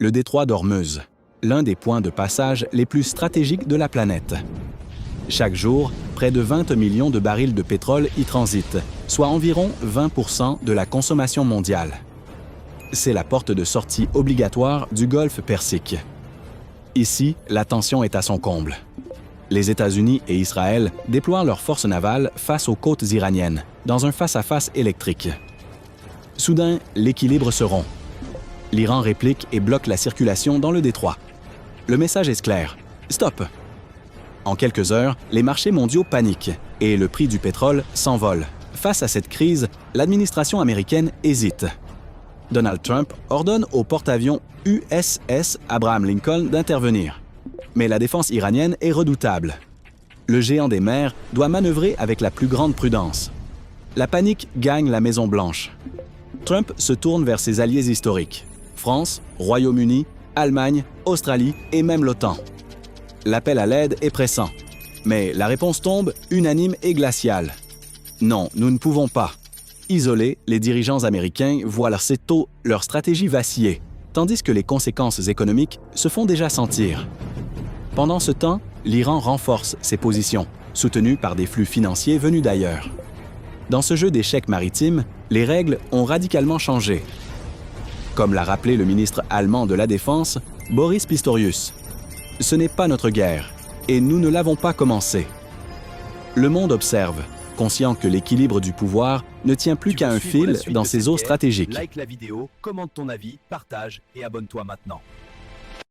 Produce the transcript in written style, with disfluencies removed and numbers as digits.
le détroit d'Ormuz, l'un des points de passage les plus stratégiques de la planète. Chaque jour, près de 20 millions de barils de pétrole y transitent, soit environ 20% de la consommation mondiale. C'est la porte de sortie obligatoire du Golfe Persique. Ici, la tension est à son comble. Les États-Unis et Israël déploient leurs forces navales face aux côtes iraniennes, dans un face-à-face électrique. Soudain, l'équilibre se rompt. L'Iran réplique et bloque la circulation dans le détroit. Le message est clair. Stop! En quelques heures, les marchés mondiaux paniquent et le prix du pétrole s'envole. Face à cette crise, l'administration américaine hésite. Donald Trump ordonne au porte-avions USS Abraham Lincoln d'intervenir. Mais la défense iranienne est redoutable. Le géant des mers doit manœuvrer avec la plus grande prudence. La panique gagne la Maison-Blanche. Trump se tourne vers ses alliés historiques. France, Royaume-Uni, Allemagne, Australie et même l'OTAN. L'appel à l'aide est pressant. Mais la réponse tombe unanime et glaciale. Non, nous ne pouvons pas. Isolés, les dirigeants américains voient leur stratégie vaciller, tandis que les conséquences économiques se font déjà sentir. Pendant ce temps, l'Iran renforce ses positions, soutenu par des flux financiers venus d'ailleurs. Dans ce jeu d'échecs maritimes, les règles ont radicalement changé. Comme l'a rappelé le ministre allemand de la Défense, Boris Pistorius, « Ce n'est pas notre guerre, et nous ne l'avons pas commencée. » Le monde observe, conscient que l'équilibre du pouvoir ne tient plus qu'à un fil dans ses eaux stratégiques. Like la vidéo, commente ton avis, partage et abonne-toi maintenant.